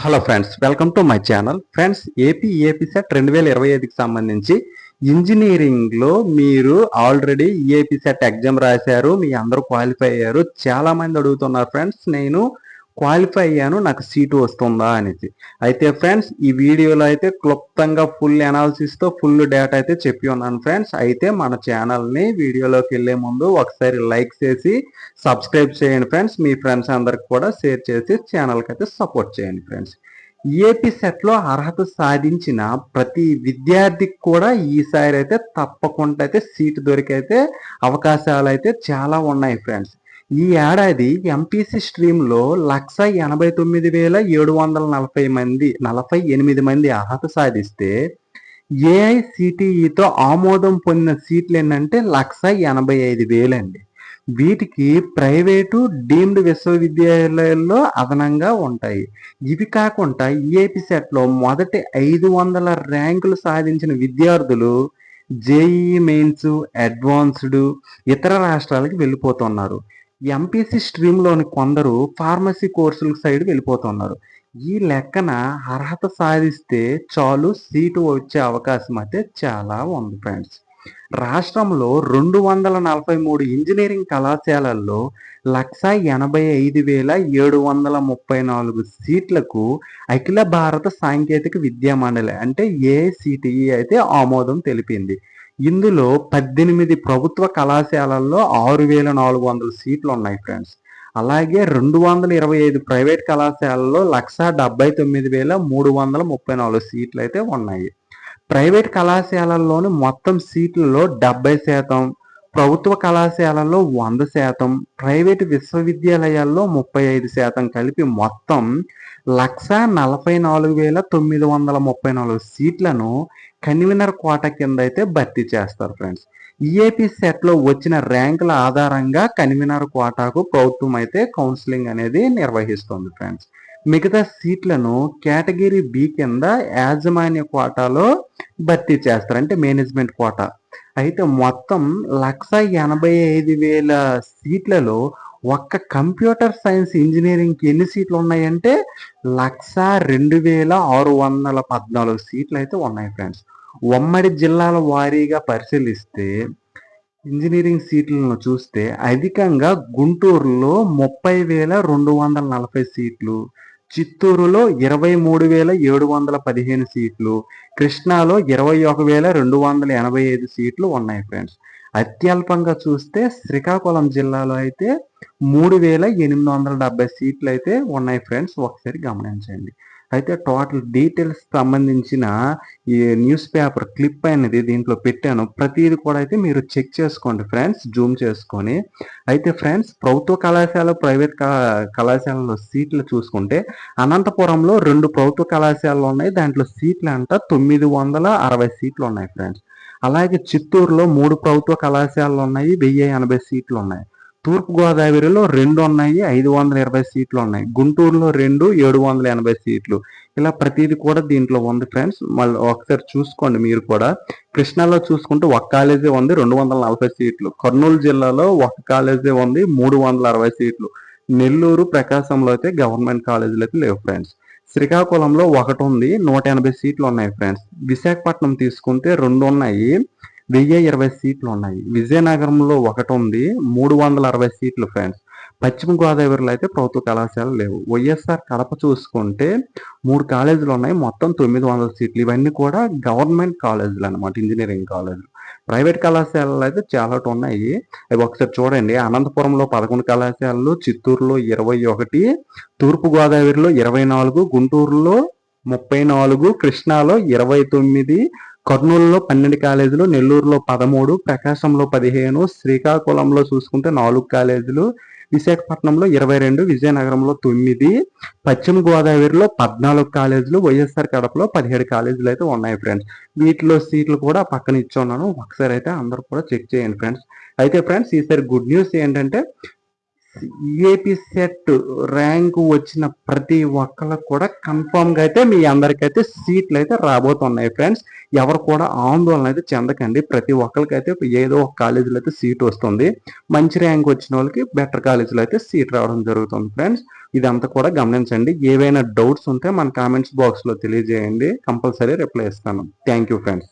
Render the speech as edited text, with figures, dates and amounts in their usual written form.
Hello friends, welcome to my channel. Friends, AP SET 2025కి సంబంధించి ఇంజనీరింగ్లో మీరు ఆల్రెడీ ఏపీ సెట్ ఎగ్జామ్ రాశారు, మీ అందరూ క్వాలిఫై అయ్యారు. చాలామంది అడుగుతున్నారు ఫ్రెండ్స్, నేను క్వాలిఫై అయ్యాను, నాకు సీటు వస్తుందా అనేసి. అయితే ఫ్రెండ్స్, ఈ వీడియోలో అయితే క్లుప్తంగా ఫుల్ అనాలిసిస్తో ఫుల్ డేటా అయితే చెప్పి ఉన్నాను ఫ్రెండ్స్. అయితే మన ఛానల్ని వీడియోలోకి వెళ్ళే ముందు ఒకసారి లైక్ చేసి సబ్స్క్రైబ్ చేయండి ఫ్రెండ్స్. మీ ఫ్రెండ్స్ అందరికి కూడా షేర్ చేసి ఛానల్కి అయితే సపోర్ట్ చేయండి ఫ్రెండ్స్. ఏపీ సెట్లో అర్హత సాధించిన ప్రతి విద్యార్థికి కూడా ఈసారి అయితే తప్పకుండా అయితే సీటు దొరికైతే అవకాశాలు అయితే చాలా ఉన్నాయి ఫ్రెండ్స్. ఈ ఏడాది ఎంపీసీ స్ట్రీమ్లో 189,748 మంది అర్హత సాధిస్తే ఏఐసిటిఈతో ఆమోదం పొందిన సీట్లు ఏంటంటే 185,000 అండి. వీటికి ప్రైవేటు డీమ్డ్ విశ్వవిద్యాలయాల్లో అదనంగా ఉంటాయి. ఇవి కాకుండా ఈఏపీ సెట్లో మొదటి 500 ర్యాంకులు సాధించిన విద్యార్థులు జేఈఈ మెయిన్స్, అడ్వాన్స్డ్ ఇతర రాష్ట్రాలకు వెళ్ళిపోతున్నారు. ఎంపీసీ స్ట్రీమ్లోని కొందరు ఫార్మసీ కోర్సుల సైడ్ వెళ్ళిపోతున్నారు. ఈ లెక్కన అర్హత సాధిస్తే చాలు సీటు వచ్చే అవకాశం అయితే చాలా ఉంది ఫ్రెండ్స్. రాష్ట్రంలో 243 ఇంజనీరింగ్ కళాశాలల్లో 185,734 సీట్లకు అఖిల భారత సాంకేతిక విద్యా మండలి అంటే ఏఐసిటిఈ అయితే ఆమోదం తెలిపింది. ఇందులో 18 ప్రభుత్వ కళాశాలల్లో 6,400 సీట్లు ఉన్నాయి ఫ్రెండ్స్. అలాగే 225 ప్రైవేట్ కళాశాలల్లో 179,334 సీట్లు అయితే ఉన్నాయి. ప్రైవేట్ కళాశాలల్లోని మొత్తం సీట్లలో 70%, ప్రభుత్వ కళాశాలల్లో 100%, ప్రైవేటు విశ్వవిద్యాలయాల్లో 35% కలిపి మొత్తం 144,934 సీట్లను కన్వీనర్ కోటా కింద అయితే భర్తీ చేస్తారు ఫ్రెండ్స్. ఈఏపీ సెట్లో వచ్చిన ర్యాంకుల ఆధారంగా కన్వీనర్ కోటాకు ప్రభుత్వం అయితే కౌన్సిలింగ్ అనేది నిర్వహిస్తుంది ఫ్రెండ్స్. మిగతా సీట్లను కేటగిరీ బి కింద యాజమాన్య కోటాలో భర్తీ చేస్తారు, అంటే మేనేజ్మెంట్ కోటా. అయితే మొత్తం 185,000 సీట్లలో ఒక్క కంప్యూటర్ సైన్స్ ఇంజనీరింగ్కి ఎన్ని సీట్లు ఉన్నాయంటే 102,614 సీట్లు అయితే ఉన్నాయి ఫ్రెండ్స్. ఉమ్మడి జిల్లాల వారీగా పరిశీలిస్తే ఇంజనీరింగ్ సీట్లను చూస్తే అధికంగా గుంటూరులో 30,240 సీట్లు, చిత్తూరులో 23,715 సీట్లు, కృష్ణాలో 21,285 సీట్లు ఉన్నాయి ఫ్రెండ్స్. అత్యల్పంగా చూస్తే శ్రీకాకుళం జిల్లాలో అయితే 3,870 సీట్లు అయితే ఉన్నాయి ఫ్రెండ్స్. ఒకసారి గమనించండి. అయితే టోటల్ డీటెయిల్స్ సంబంధించిన ఈ న్యూస్ పేపర్ క్లిప్ అనేది దీంట్లో పెట్టాను. ప్రతిదీ కూడా అయితే మీరు చెక్ చేసుకోండి ఫ్రెండ్స్, జూమ్ చేసుకొని. అయితే ఫ్రెండ్స్, ప్రభుత్వ కళాశాల, ప్రైవేట్ కళాశాలలో సీట్లు చూసుకుంటే అనంతపురంలో 2 ప్రభుత్వ కళాశాలలు ఉన్నాయి. దాంట్లో సీట్లు అంట 960 సీట్లు ఉన్నాయి ఫ్రెండ్స్. అలాగే చిత్తూరులో 3 ప్రభుత్వ కళాశాలలు ఉన్నాయి, 1,080 సీట్లు ఉన్నాయి. తూర్పుగోదావరిలో 2 ఉన్నాయి, 520 సీట్లు ఉన్నాయి. గుంటూరులో 2, 780 సీట్లు. ఇలా ప్రతిదీ కూడా దీంట్లో ఉంది ఫ్రెండ్స్. మళ్ళీ ఒకసారి చూసుకోండి మీరు కూడా. కృష్ణాలో చూసుకుంటే ఒక కాలేజీ ఉంది, 240 సీట్లు. కర్నూలు జిల్లాలో ఒక కాలేజీ ఉంది, 360 సీట్లు. నెల్లూరు, ప్రకాశంలో అయితే గవర్నమెంట్ కాలేజీలు అయితే లేవు ఫ్రెండ్స్. శ్రీకాకుళంలో ఒకటి ఉంది, 180 సీట్లు ఉన్నాయి ఫ్రెండ్స్. విశాఖపట్నం తీసుకుంటే 2 ఉన్నాయి, 1,020 సీట్లు ఉన్నాయి. విజయనగరంలో ఒకటి ఉంది, 360 సీట్లు ఫ్రెండ్స్. పశ్చిమ గోదావరిలో అయితే ప్రభుత్వ కళాశాలలు లేవు. వైఎస్ఆర్ కడప చూసుకుంటే 3 కాలేజీలు ఉన్నాయి, మొత్తం 900 సీట్లు. ఇవన్నీ కూడా గవర్నమెంట్ కాలేజీలు అనమాట, ఇంజనీరింగ్ కాలేజీలు. ప్రైవేట్ కళాశాలలు అయితే చాలా ఉన్నాయి, అవి ఒకసారి చూడండి. అనంతపురంలో 11 కళాశాలలు, చిత్తూరులో 21, తూర్పుగోదావరిలో 24, గుంటూరులో 34, కృష్ణాలో 29, కర్నూలులో 12 కాలేజీలు, నెల్లూరులో 13, ప్రకాశంలో 15, శ్రీకాకుళంలో చూసుకుంటే 4 కాలేజీలు, విశాఖపట్నంలో 22, విజయనగరంలో 9, పశ్చిమ గోదావరిలో 14 కాలేజీలు, వైఎస్ఆర్ కడపలో 17 కాలేజీలు అయితే ఉన్నాయి ఫ్రెండ్స్. వీటిలో సీట్లు కూడా పక్కన ఇచ్చున్నాను, ఒకసారి అయితే అందరూ కూడా చెక్ చేయండి ఫ్రెండ్స్. అయితే ఫ్రెండ్స్, ఈసారి గుడ్ న్యూస్ ఏంటంటే ఏపీ సెట్ ర్యాంకు వచ్చిన ప్రతి ఒక్కరికి కూడా కన్ఫామ్గా అయితే మీ అందరికైతే సీట్లు అయితే రాబోతున్నాయి ఫ్రెండ్స్. ఎవరు కూడా ఆందోళన అయితే చెందకండి. ప్రతి ఒక్కరికైతే ఏదో ఒక కాలేజీలో అయితే సీట్ వస్తుంది. మంచి ర్యాంక్ వచ్చిన వాళ్ళకి బెటర్ కాలేజీలో అయితే సీట్ రావడం జరుగుతుంది ఫ్రెండ్స్. ఇదంతా కూడా గమనించండి. ఏవైనా డౌట్స్ ఉంటే మన కామెంట్స్ బాక్స్లో తెలియజేయండి, కంపల్సరీ రిప్లై ఇస్తాను. Thank you friends.